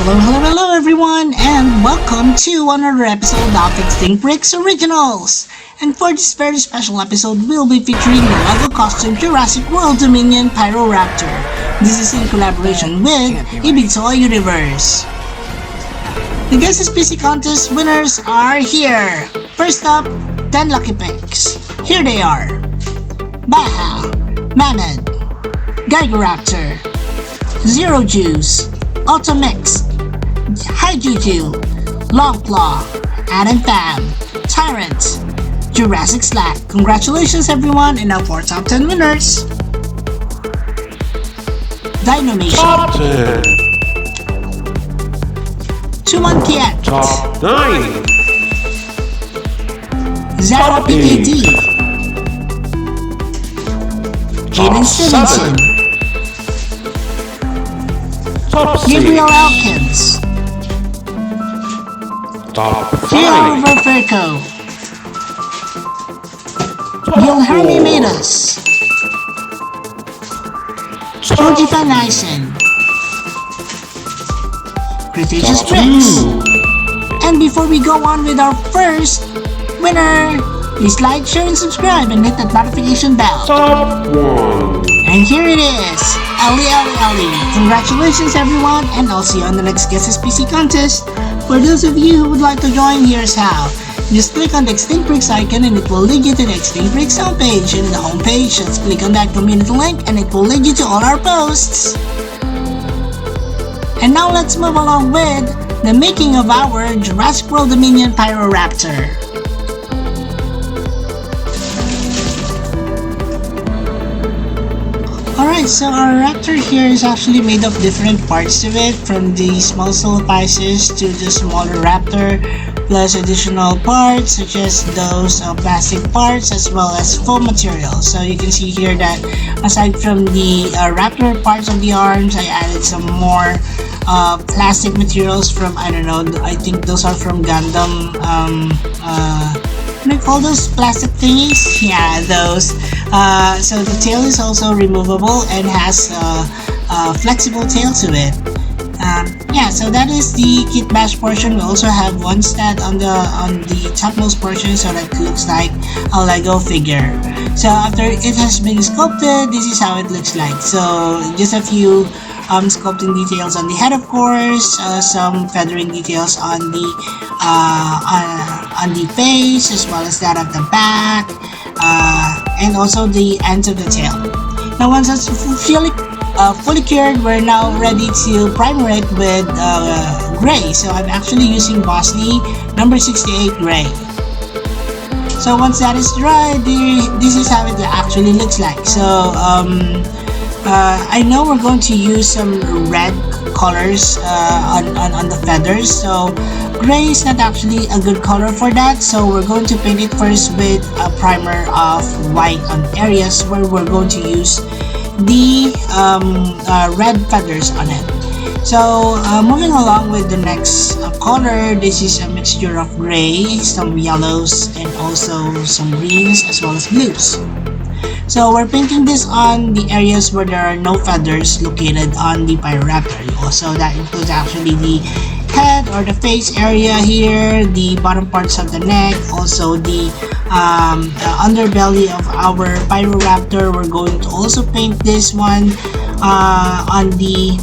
Hello everyone, and welcome to another episode of Extinct Bricks Originals. And for this very special episode, we'll be featuring the LEGO costume Jurassic World Dominion Pyroraptor. This is in collaboration with Toy Universe. The Guess SPC contest winners are here. First up, 10 lucky picks. Here they are: Baha, Mammoth, Gigoraptor, Zero Juice, Automix, Haijuju, Longclaw, Adam Fab, Tyrant, Jurassic Slack. Congratulations everyone, and now for top 10 winners. Dino Nation, Top 10. Tuman Kiet, Top 9. Zara Top PKD, Jaden Top Stevenson, 7. Top 6. Gabriel Elkins, Top 5. Oliver Ferco, Wilhelmi Matus, Georgie Van Nysen, Cretaceous Bricks. And before we go on with our first winner, please like, share, and subscribe and hit that notification bell. Top 1. And here it is, Ali. Congratulations everyone, and I'll see you on the next Guess SPC contest. For those of you who would like to join, here's how. Just click on the Extinct Bricks icon and it will lead you to the Extinct Bricks homepage. And in the homepage, just click on that community link and it will lead you to all our posts. And now let's move along with the making of our Jurassic World Dominion Pyroraptor. Alright, so our raptor here is actually made of different parts of it, from the small skull pieces to the smaller raptor, plus additional parts such as those plastic parts as well as foam materials. So you can see here that aside from the raptor parts of the arms, I added some more plastic materials from, I don't know, I think those are from Gundam. What do you call those plastic thingies? Yeah, those. So the tail is also removable and has a flexible tail to it. Yeah, so that is the kit bash portion. We also have one stat on the topmost portion, so that looks like a Lego figure. So after it has been sculpted, this is how it looks like. So just a few sculpting details on the head, of course, some feathering details on the face, as well as that of the back, and also the ends of the tail. Now once that's fully cured, we're now ready to primer it with gray. So I'm actually using Bosley number 68 gray. So once that is dry, this is how it actually looks like. So I know we're going to use some red colors on the feathers, so gray is not actually a good color for that. So we're going to paint it first with a primer of white on areas where we're going to use the red feathers on it. So moving along with the next color, this is a mixture of gray, some yellows, and also some greens as well as blues. So we're painting this on the areas where there are no feathers located on the Pyroraptor. Also, that includes actually the head or the face area here, the bottom parts of the neck, also the underbelly of our Pyroraptor. We're going to also paint this one on the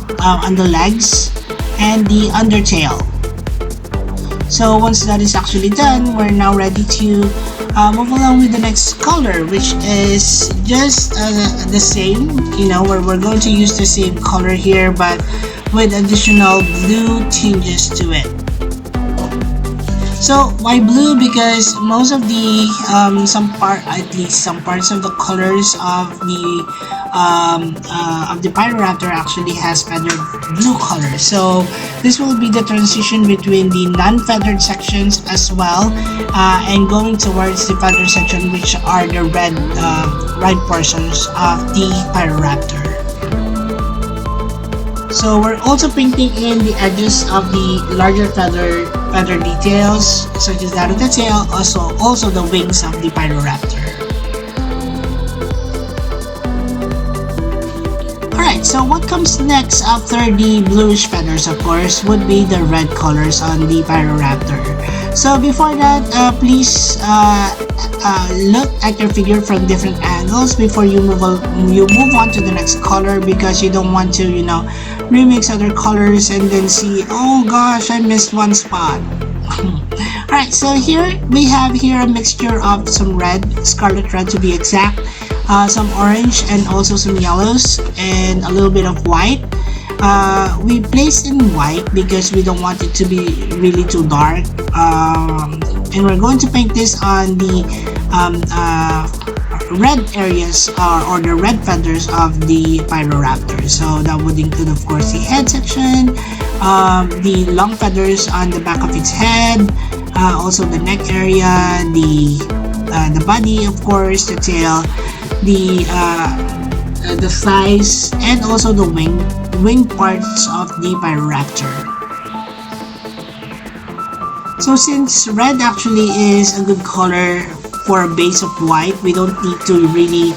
legs and the undertail. So once that is actually done, we're now ready to move along with the next color, which is just the same, you know, where we're going to use the same color here but with additional blue tinges to it. So why blue? Because most of the at least some parts of the colors of the Pyroraptor actually has feathered blue color. So this will be the transition between the non-feathered sections as well, and going towards the feathered section, which are the red portions of the Pyroraptor. So we're also painting in the edges of the larger feather details, such as that of the tail, also the wings of the Pyroraptor. Alright, so what comes next after the bluish feathers, of course, would be the red colors on the Pyroraptor. So before that, please look at your figure from different angles before you move on to the next color, because you don't want to, remix other colors and then see, oh gosh, I missed one spot. Alright, so here we have a mixture of some red, scarlet red to be exact, some orange and also some yellows and a little bit of white. We placed in white because we don't want it to be really too dark, and we're going to paint this on the red areas or the red feathers of the Pyroraptor. So that would include, of course, the head section, the long feathers on the back of its head, also the neck area, the body, of course, the tail, the thighs, and also the wing parts of the Pyroraptor. So since red actually is a good color for a base of white, we don't need to really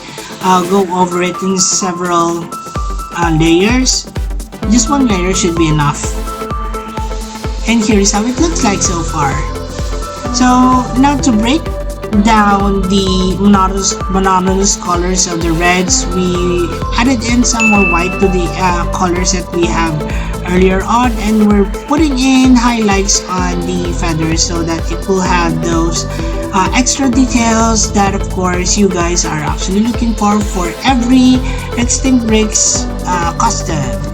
go over it in several layers. Just one layer should be enough. And here is how it looks like so far. So now to break down the monotonous colors of the reds, we added in some more white to the colors that we have earlier on, and we're putting in highlights on the feathers so that it will have those extra details that, of course, you guys are actually looking for every Extinct Bricks custom.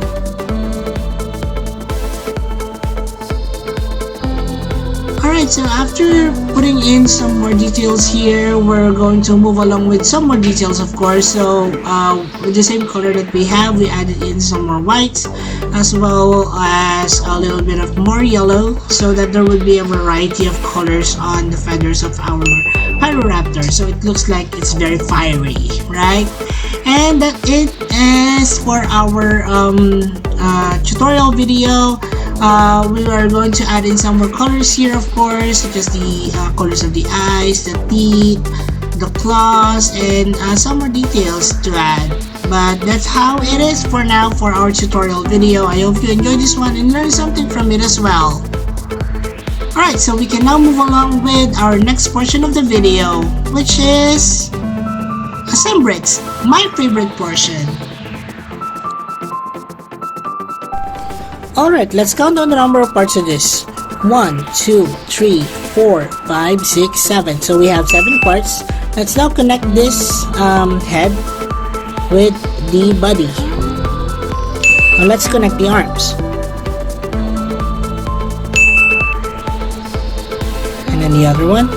Alright, so after putting in some more details here, we're going to move along with some more details, of course. So with the same color that we have, we added in some more whites as well as a little bit of more yellow, so that there would be a variety of colors on the feathers of our Pyroraptor. So it looks like it's very fiery, right? And that it is for our tutorial video. We are going to add in some more colors here, of course, such as the colors of the eyes, the teeth, the claws, and some more details to add. But that's how it is for now for our tutorial video. I hope you enjoyed this one and learned something from it as well. Alright, so we can now move along with our next portion of the video, which is Assembrix, my favorite portion. Alright, let's count down the number of parts of this. 1, 2, 3, 4, 5, 6, 7. So we have 7 parts. Let's now connect this head with the body. Now let's connect the arms. And then the other one.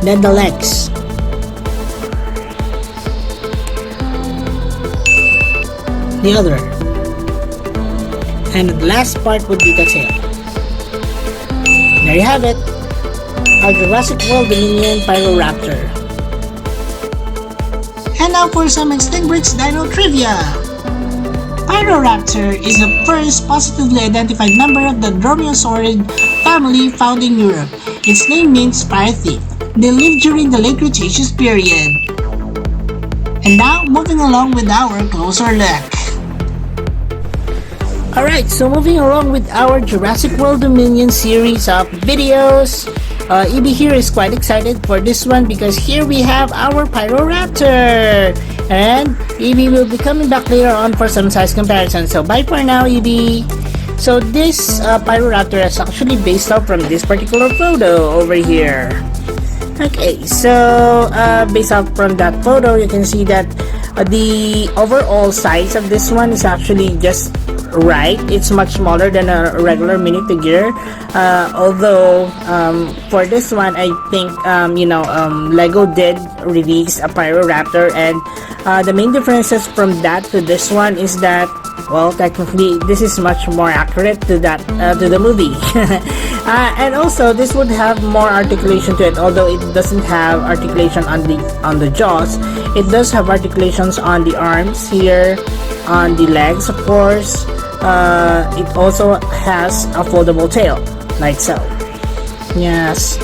Then the legs. The other. And the last part would be the tail. There you have it, our Jurassic World Dominion Pyroraptor. And now for some Extinct Bricks Dino Trivia. Pyroraptor is the first positively identified member of the Dromaeosaurid family found in Europe. Its name means fire thief. They lived during the late Cretaceous period. And now moving along with our closer look. Alright, so moving along with our Jurassic World Dominion series of videos. EB here is quite excited for this one because here we have our Pyroraptor. And EB will be coming back later on for some size comparison. So bye for now, EB. So this Pyroraptor is actually based off from this particular photo over here. Okay, so based off from that photo, you can see that the overall size of this one is actually just right. It's much smaller than a regular minifigure, although for this one I think Lego did release a Pyroraptor, and the main differences from that to this one is that, well, technically this is much more accurate to that to the movie. And also this would have more articulation to it, although it doesn't have articulation on the jaws. It does have articulations on the arms here, on the legs, of course. It also has a foldable tail, like so. Yes.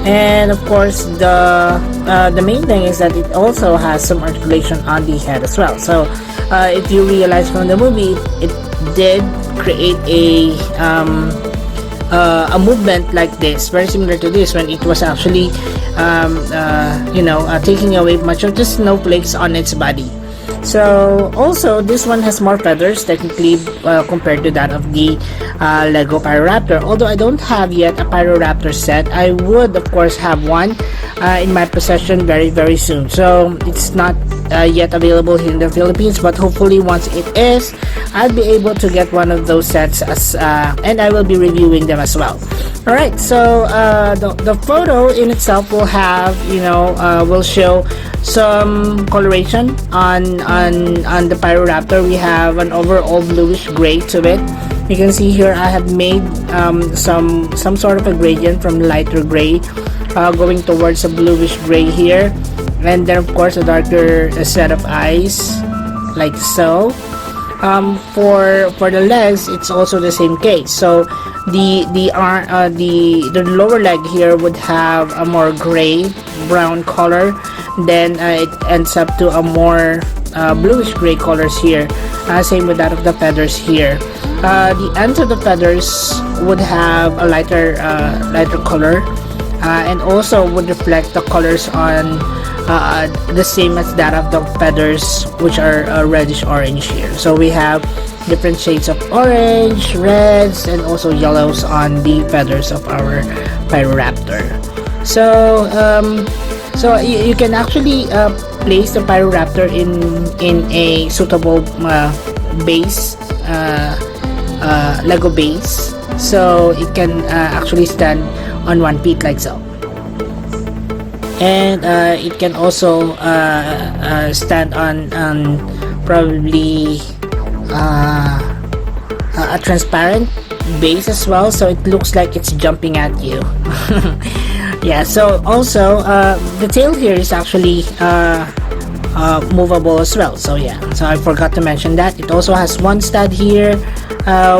And of course, the main thing is that it also has some articulation on the head as well. So if you realize from the movie, it did create a movement like this, very similar to this, when it was actually taking away much of the snowflakes on its body. So also this one has more feathers technically compared to that of the Lego Pyroraptor. Although I don't have yet a Pyroraptor set, I would of course have one in my possession very soon. So it's not yet available here in the Philippines, but hopefully once it is, I'll be able to get one of those sets and I will be reviewing them as well. Alright, so the photo in itself will have, will show some coloration on the Pyroraptor. We have an overall bluish gray to it. You can see here I have made some sort of a gradient from lighter gray going towards a bluish gray here, and then of course a darker set of eyes like so. For the legs, it's also the same case. So the lower leg here would have a more gray brown color, then it ends up to a more bluish gray colors here, same with that of the feathers here. The ends of the feathers would have a lighter color, and also would reflect the colors on the same as that of the feathers, which are reddish orange here. So we have different shades of orange, reds, and also yellows on the feathers of our Pyroraptor. So you can actually place the Pyroraptor in a suitable base, Lego base, so it can actually stand on 1 feet like so. And it can also stand on probably a transparent base as well, so it looks like it's jumping at you. Yeah, so also the tail here is actually movable as well. So yeah, so I forgot to mention that it also has one stud here,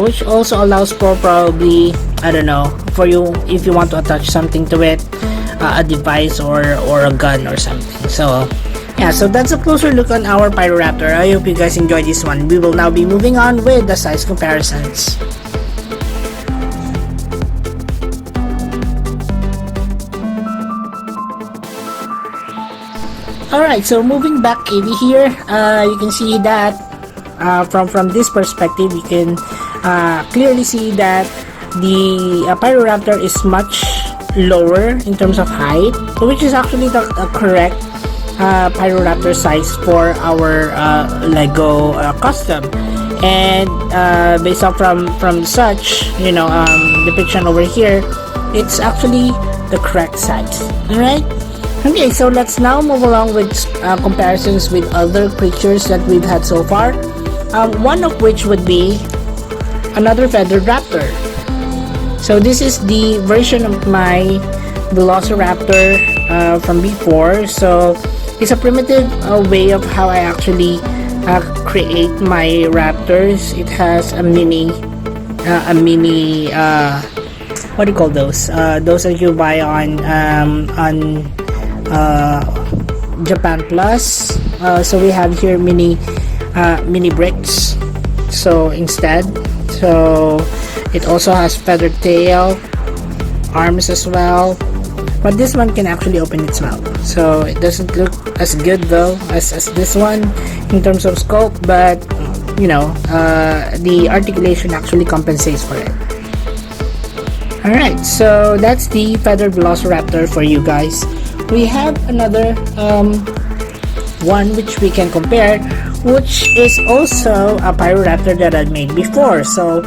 which also allows for probably, I don't know, for you if you want to attach something to it, a device or a gun or something. So yeah, so that's a closer look on our Pyroraptor. I hope you guys enjoyed this one. We will now be moving on with the size comparisons. Alright, so moving back in here, you can see that from this perspective, you can clearly see that the Pyroraptor is much lower in terms of height, which is actually the correct Pyroraptor size for our Lego custom. And based off from such depiction over here, it's actually the correct size. Alright, okay, so let's now move along with comparisons with other creatures that we've had so far, one of which would be another feathered raptor. So this is the version of my Velociraptor from before. So it's a primitive way of how I actually create my raptors. It has a mini what do you call those? Those that you buy on Japan Plus. So we have here mini bricks. So instead, so it also has feathered tail, arms as well, but this one can actually open its mouth, so it doesn't look as good though as this one in terms of scope, but the articulation actually compensates for it. Alright, so that's the feathered Velociraptor for you guys. We have another one which we can compare, which is also a Pyroraptor that I made before. So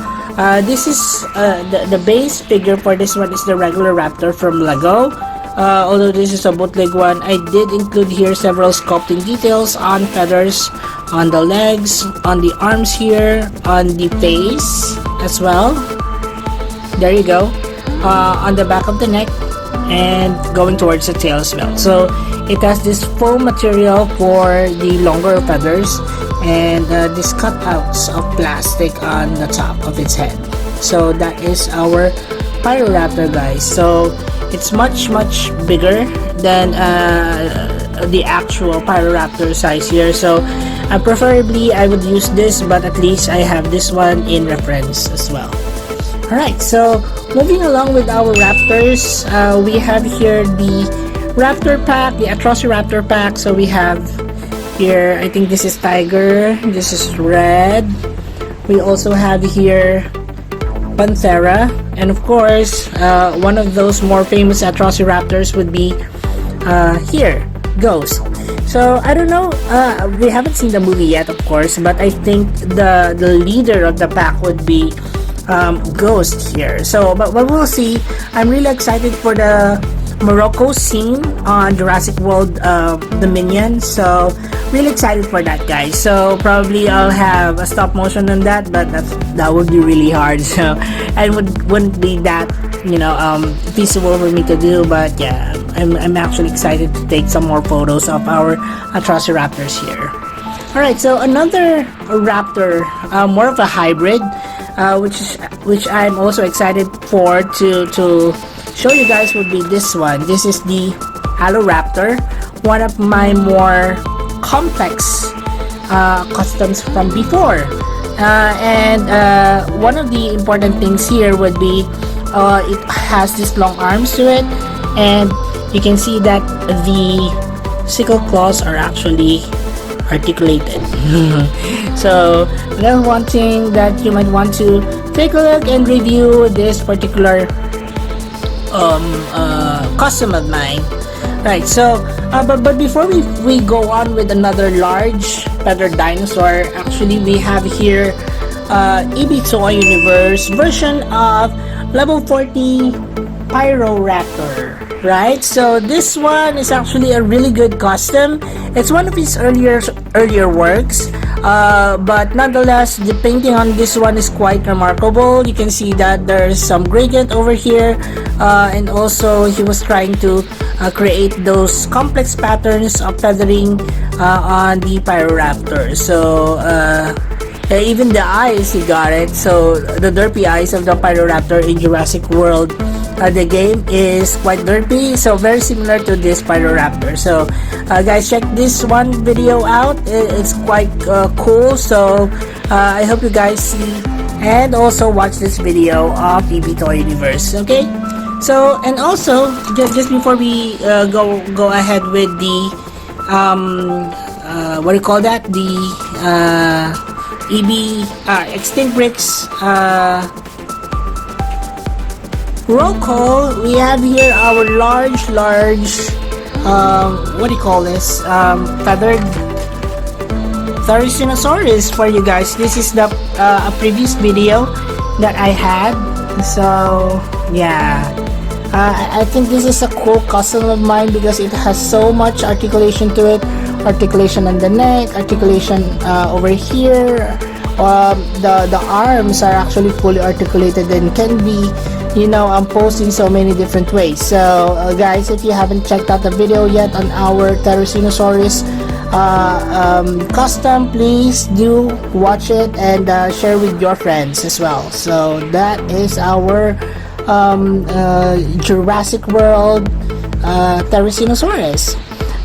this is the base figure for this one is the regular raptor from Lego. Although this is a bootleg one, I did include here several sculpting details on feathers, on the legs, on the arms here, on the face as well. There you go. On the back of the neck and going towards the tail as well. So it has this foam material for the longer feathers and these cutouts of plastic on the top of its head. So that is our Pyroraptor, guys. So It's much bigger than the actual Pyroraptor size here. So preferably I would use this, but at least I have this one in reference as well. Alright, so moving along with our raptors, we have here the raptor pack, the Atrociraptor pack. So we have here, I think this is tiger, this is red. We also have here Panthera, and of course one of those more famous Atrociraptors would be here, Ghost. So I don't know, we haven't seen the movie yet, of course, but I think the leader of the pack would be Ghost here. So but we'll see. I'm really excited for the Morocco scene on Jurassic World Dominion, so really excited for that, guys. So probably I'll have a stop motion on that, but that would be really hard, so and wouldn't be that, you know, feasible for me to do. But yeah, I'm actually excited to take some more photos of our Atrociraptors here. Alright, so another raptor, more of a hybrid, which I'm also excited for to show you guys, would be this one. This is the Alloraptor, one of my more complex customs from before, and one of the important things here would be it has these long arms to it, and you can see that the sickle claws are actually articulated. So that's one thing that you might want to take a look and review this particular custom of mine. Right, so but before we go on with another large feathered dinosaur, actually we have here EB Toy Universe version of level 40 Pyroraptor. Right, so this one is actually a really good custom. It's one of his earlier works, but nonetheless the painting on this one is quite remarkable. You can see that there's some gradient over here, and also he was trying to create those complex patterns of feathering on the Pyroraptor. So even the eyes, he got it. So the derpy eyes of the Pyroraptor in Jurassic World, the game, is quite derpy, so very similar to this Pyroraptor. So guys, check this one video out. It's quite cool, so I hope you guys see and also watch this video of EB Toy Universe. Okay, so and also just before we go ahead with the what do you call that, the EB Extinct Bricks roll call, we have here our large what do you call this, feathered Dinosaurs for you guys. This is the a previous video that I had, so yeah, I think this is a cool custom of mine because it has so much articulation to it. Articulation on the neck, articulation over here. The arms are actually fully articulated and can be, you know, posed in so many different ways. So guys, if you haven't checked out the video yet on our Dinosaurs custom, please do watch it and share with your friends as well. So that is our Jurassic World Dinosaurs.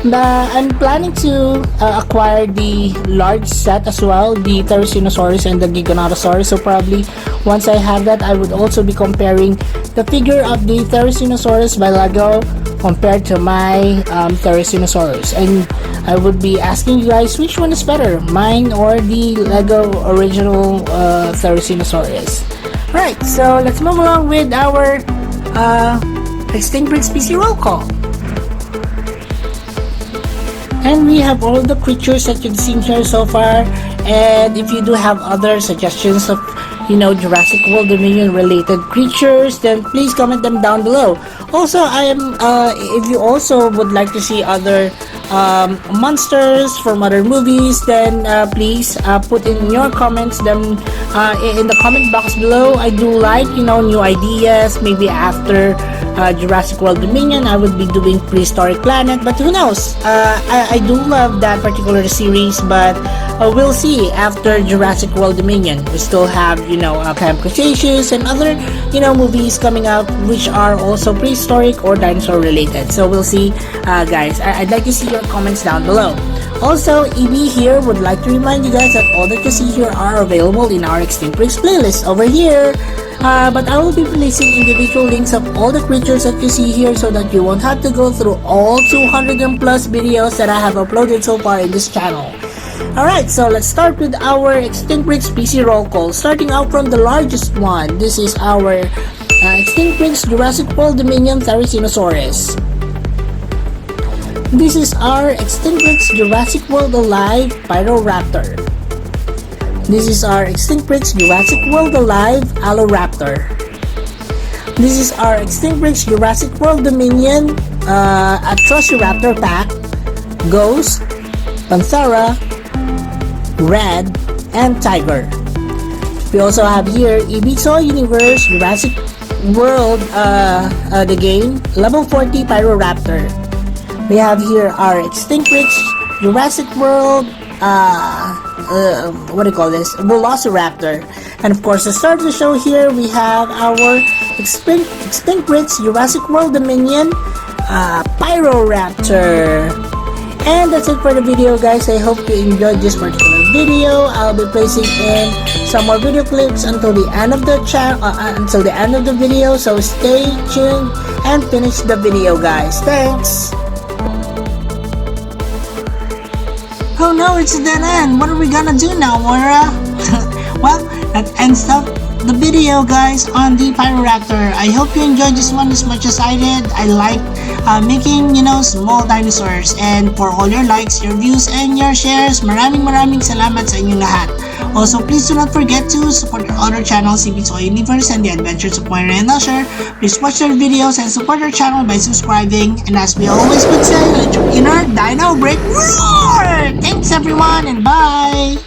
I'm planning to acquire the large set as well, the Dinosaurs and the Giganotosaurus. So probably once I have that, I would also be comparing the figure of the Dinosaurus by LEGO compared to my Dinosaurus, and I would be asking you guys which one is better, mine or the LEGO original Dinosaurus. Right, so let's move along with our Extinct Bricks PC roll call. And we have all the creatures that you've seen here so far, and if you do have other suggestions of, you know, Jurassic World Dominion related creatures, then please comment them down below. Also, I am if you also would like to see other monsters from other movies, then please put in your comments them in the comment box below. I do like, new ideas. Maybe after Jurassic World Dominion, I would be doing Prehistoric Planet, but who knows? I do love that particular series, but we'll see after Jurassic World Dominion. We still have, Camp Cretaceous and other, movies coming out which are also prehistoric or dinosaur related. So we'll see, guys. I'd like to see your comments down below. Also, EB here would like to remind you guys that all that you see here are available in our Extinct Breaks playlist over here. But I will be placing individual links of all the creatures that you see here so that you won't have to go through all 200 and plus videos that I have uploaded so far in this channel. Alright, so let's start with our Extinct Breaks PC roll call. Starting out from the largest one, this is our Extinct Breaks Jurassic World Dominion Therizinosaurus. This is our Extinct Breaks Jurassic World Alive Pyroraptor. This is our Extinct Breaks Jurassic World Alive Alloraptor. This is our Extinct Breaks Jurassic World Dominion Atrociraptor Pack, Ghost, Panthera, Red, and Tiger. We also have here Ibiza Universe Jurassic World, the game, level 40 Pyroraptor. We have here our Extinct Breaks Jurassic World, Velociraptor. And of course, to start the show here, we have our Extinct Breaks Jurassic World Dominion, Pyroraptor. And that's it for the video, guys. I hope you enjoyed this particular video. I'll be placing in some more video clips until the end of the video. So stay tuned and finish the video, guys. Thanks. Oh no, it's a dead end. What are we gonna do now, Moira? Well, that ends up the video, guys, on the Pyroraptor. I hope you enjoyed this one as much as I did. I like making, small dinosaurs. And for all your likes, your views, and your shares, maraming salamat sa inyong lahat. Also, please do not forget to support our other channels, CBTOY Universe and the Adventures of Moira and Usher. Please watch their videos and support our channel by subscribing. And as we always would say, let your inner dino break roar! Thanks everyone, and bye!